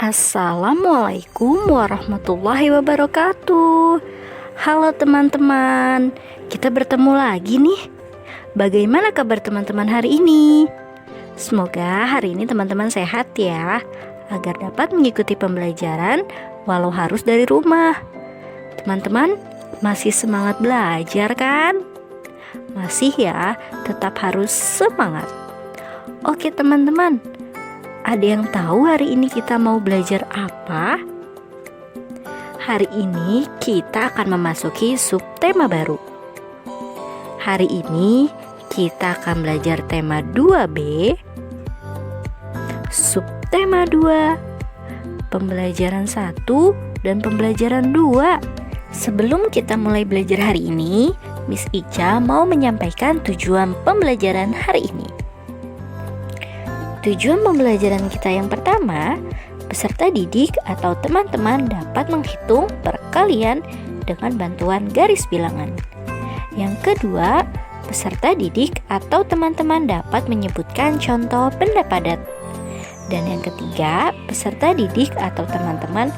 Assalamualaikum warahmatullahi wabarakatuh. Halo teman-teman, kita bertemu lagi nih. Bagaimana kabar teman-teman hari ini? Semoga hari ini teman-teman sehat ya, agar dapat mengikuti pembelajaran walau harus dari rumah. Teman-teman masih semangat belajar kan? Masih ya, tetap harus semangat. Oke teman-teman, ada yang tahu hari ini kita mau belajar apa? Hari ini kita akan memasuki subtema baru. Hari ini kita akan belajar tema 2B, subtema 2, pembelajaran 1 dan pembelajaran 2. Sebelum kita mulai belajar hari ini, Miss Ica mau menyampaikan tujuan pembelajaran hari ini. Tujuan pembelajaran kita yang pertama, peserta didik atau teman-teman dapat menghitung perkalian dengan bantuan garis bilangan. Yang kedua, peserta didik atau teman-teman dapat menyebutkan contoh benda padat. Dan yang ketiga, peserta didik atau teman-teman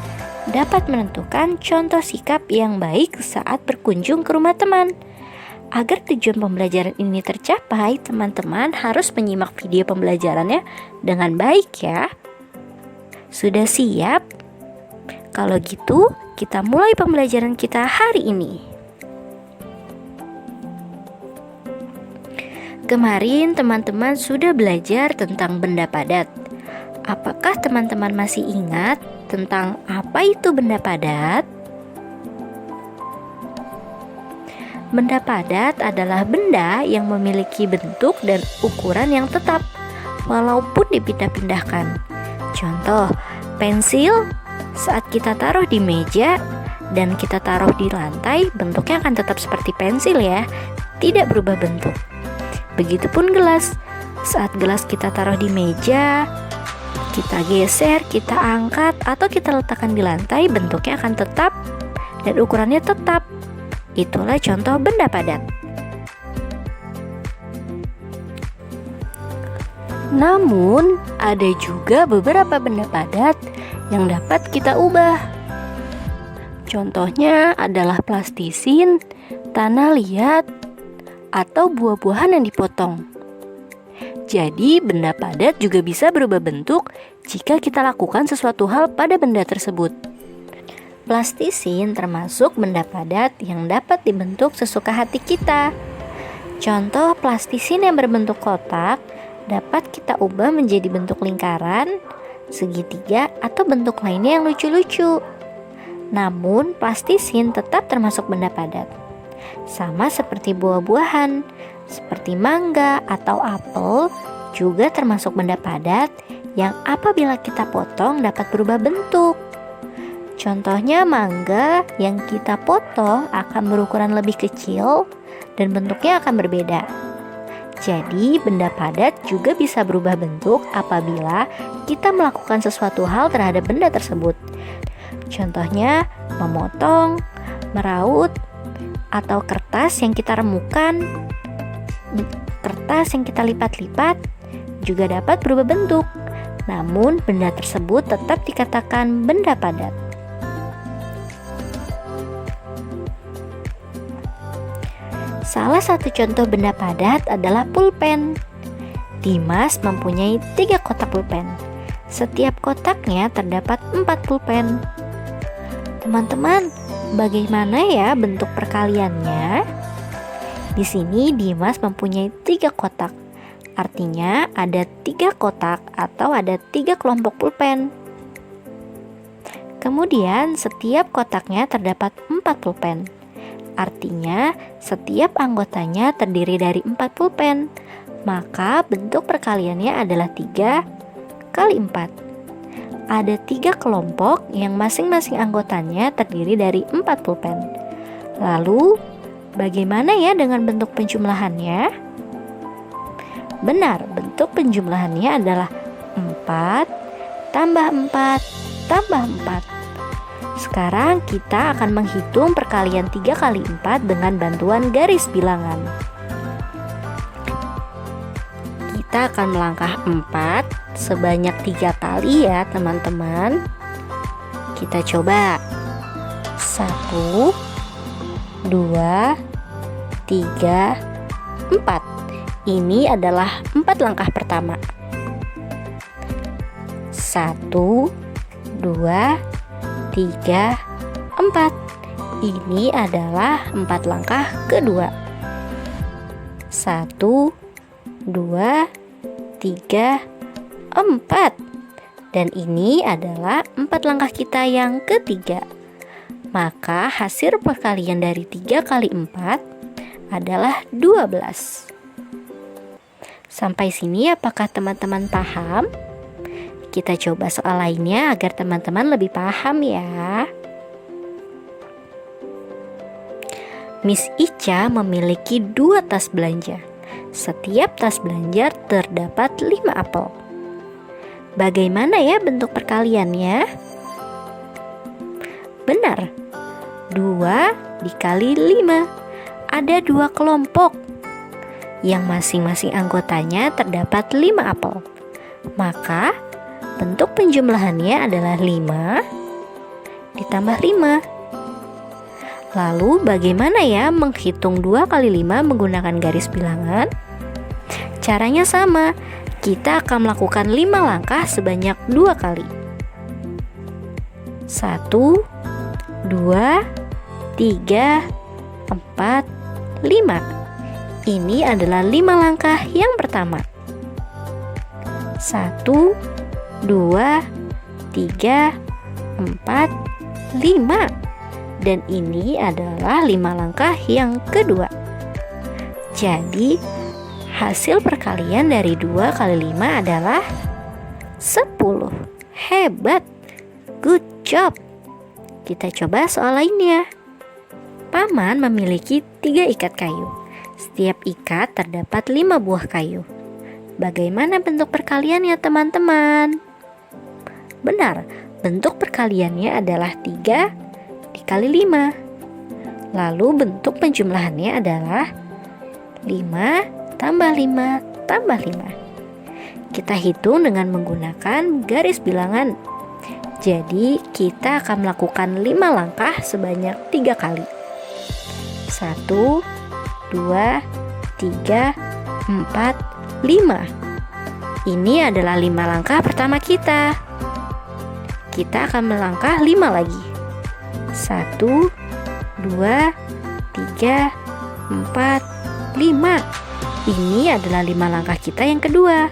dapat menentukan contoh sikap yang baik saat berkunjung ke rumah teman. Agar tujuan pembelajaran ini tercapai, teman-teman harus menyimak video pembelajarannya dengan baik ya. Sudah siap? Kalau gitu, kita mulai pembelajaran kita hari ini. Kemarin teman-teman sudah belajar tentang benda padat. Apakah teman-teman masih ingat tentang apa itu benda padat? Benda padat adalah benda yang memiliki bentuk dan ukuran yang tetap, walaupun dipindah-pindahkan. Contoh, pensil saat kita taruh di meja dan kita taruh di lantai, bentuknya akan tetap seperti pensil ya, tidak berubah bentuk. Begitupun gelas, saat gelas kita taruh di meja, kita geser, kita angkat, atau kita letakkan di lantai, bentuknya akan tetap dan ukurannya tetap. Itulah contoh benda padat. Namun, ada juga beberapa benda padat yang dapat kita ubah. Contohnya adalah plastisin, tanah liat, atau buah-buahan yang dipotong. Jadi, benda padat juga bisa berubah bentuk jika kita lakukan sesuatu hal pada benda tersebut. Plastisin termasuk benda padat yang dapat dibentuk sesuka hati kita. Contoh plastisin yang berbentuk kotak dapat kita ubah menjadi bentuk lingkaran, segitiga, atau bentuk lainnya yang lucu-lucu. Namun, plastisin tetap termasuk benda padat. Sama seperti buah-buahan, seperti mangga atau apel, juga termasuk benda padat yang apabila kita potong dapat berubah bentuk. Contohnya mangga yang kita potong akan berukuran lebih kecil dan bentuknya akan berbeda. Jadi benda padat juga bisa berubah bentuk apabila kita melakukan sesuatu hal terhadap benda tersebut. Contohnya memotong, meraut, atau kertas yang kita remukan, kertas yang kita lipat-lipat juga dapat berubah bentuk. Namun benda tersebut tetap dikatakan benda padat. Salah satu contoh benda padat adalah pulpen. Dimas mempunyai 3 kotak pulpen. Setiap kotaknya terdapat 4 pulpen. Teman-teman, bagaimana ya bentuk perkaliannya? Di sini Dimas mempunyai 3 kotak. Artinya ada 3 kotak atau ada 3 kelompok pulpen. Kemudian setiap kotaknya terdapat 4 pulpen. Artinya setiap anggotanya terdiri dari 4 pulpen. Maka bentuk perkaliannya adalah 3 kali 4. Ada 3 kelompok yang masing-masing anggotanya terdiri dari 4 pulpen. Lalu bagaimana ya dengan bentuk penjumlahannya? Benar, bentuk penjumlahannya adalah 4 tambah 4 tambah 4. Sekarang kita akan menghitung perkalian 3 kali 4 dengan bantuan garis bilangan. Kita akan melangkah 4 sebanyak 3 kali kali ya teman-teman. Kita coba. 1, 2, 3, 4. Ini adalah 4 langkah pertama. 1, 2, 3, 4. Ini adalah 4 langkah kedua. 1, 2, 3, 4. Dan ini adalah 4 langkah kita yang ketiga. Maka hasil perkalian dari 3 kali 4 adalah 12. Sampai sini apakah teman-teman paham? Kita coba soal lainnya agar teman-teman lebih paham ya. Miss Ica memiliki 2 tas belanja. Setiap tas belanja terdapat 5 apel. Bagaimana ya bentuk perkaliannya? Benar, 2 dikali 5. Ada 2 kelompok yang masing-masing anggotanya terdapat 5 apel. Maka bentuk penjumlahannya adalah 5 ditambah 5. Lalu bagaimana ya menghitung 2 kali 5 menggunakan garis bilangan? Caranya sama, kita akan melakukan 5 langkah sebanyak 2 kali. 1, 2, 3, 4, 5. Ini adalah 5 langkah yang pertama. 1, 2, 3, 4, 5. Dan ini adalah 5 langkah yang kedua. Jadi hasil perkalian dari 2 kali 5 adalah 10. Hebat, good job. Kita coba soal lainnya. Paman memiliki 3 ikat kayu. Setiap ikat terdapat 5 buah kayu. Bagaimana bentuk perkaliannya teman-teman? Benar, bentuk perkaliannya adalah 3 dikali 5. Lalu bentuk penjumlahannya adalah 5 tambah 5 tambah 5. Kita hitung dengan menggunakan garis bilangan. Jadi kita akan melakukan 5 langkah sebanyak 3 kali. 1, 2, 3, 4, 5. Ini adalah 5 langkah pertama kita. Kita akan melangkah 5 lagi. 1, 2, 3, 4, 5. Ini adalah 5 langkah kita yang kedua.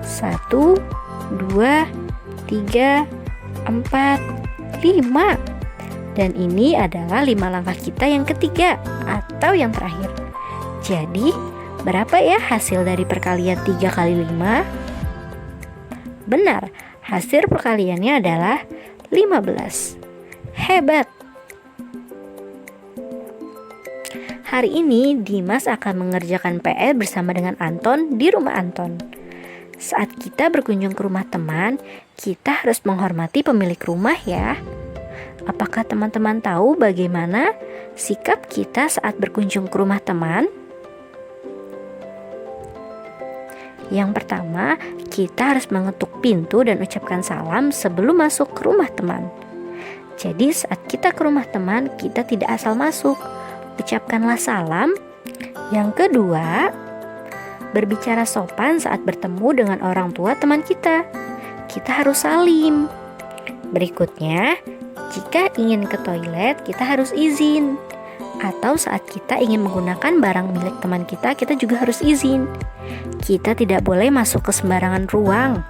1, 2, 3, 4, 5. Dan ini adalah 5 langkah kita yang ketiga atau yang terakhir. Jadi berapa ya hasil dari perkalian 3 kali 5? Benar, hasil perkaliannya adalah 15. Hebat. Hari ini Dimas akan mengerjakan PR bersama dengan Anton di rumah Anton. Saat kita berkunjung ke rumah teman, kita harus menghormati pemilik rumah ya. Apakah teman-teman tahu bagaimana sikap kita saat berkunjung ke rumah teman? Yang pertama, kita harus mengetuk pintu dan ucapkan salam sebelum masuk ke rumah teman. Jadi saat kita ke rumah teman, kita tidak asal masuk. Ucapkanlah salam. Yang kedua, berbicara sopan saat bertemu dengan orang tua teman kita. Kita harus salim. Berikutnya, jika ingin ke toilet, kita harus izin. Atau saat kita ingin menggunakan barang milik teman kita, kita juga harus izin. Kita tidak boleh masuk ke sembarangan ruang.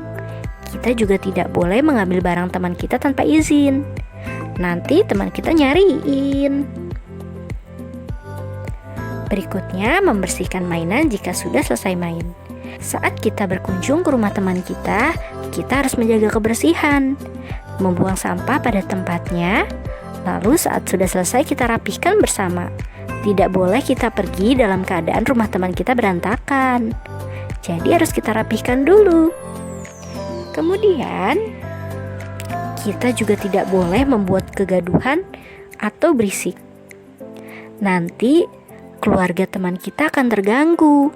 Kita juga tidak boleh mengambil barang teman kita tanpa izin. Nanti teman kita nyariin. Berikutnya, membersihkan mainan jika sudah selesai main. Saat kita berkunjung ke rumah teman kita harus menjaga kebersihan, membuang sampah pada tempatnya. Lalu saat sudah selesai kita rapihkan bersama. Tidak boleh kita pergi dalam keadaan rumah teman kita berantakan. Jadi harus kita rapihkan dulu. Kemudian kita juga tidak boleh membuat kegaduhan atau berisik. Nanti keluarga teman kita akan terganggu.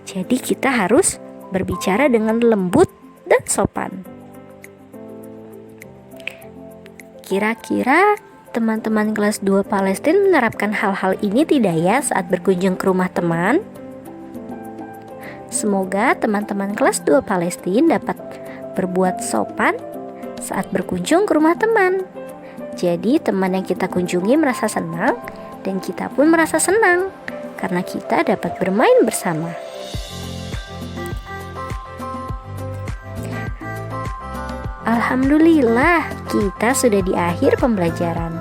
Jadi kita harus berbicara dengan lembut dan sopan. Kira-kira teman-teman kelas 2 Palestina menerapkan hal-hal ini tidak ya saat berkunjung ke rumah teman? Semoga teman-teman kelas 2 Palestina dapat berbuat sopan saat berkunjung ke rumah teman. Jadi teman yang kita kunjungi merasa senang dan kita pun merasa senang karena kita dapat bermain bersama. Alhamdulillah, kita sudah di akhir pembelajaran.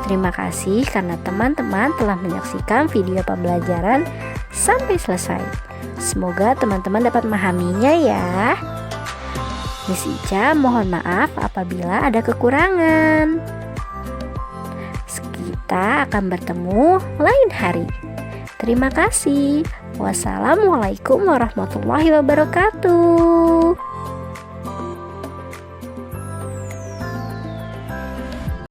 Terima kasih karena teman-teman telah menyaksikan video pembelajaran sampai selesai. Semoga teman-teman dapat memahaminya ya. Miss Ica mohon maaf apabila ada kekurangan. Kita akan bertemu lain hari. Terima kasih. Wassalamualaikum warahmatullahi wabarakatuh.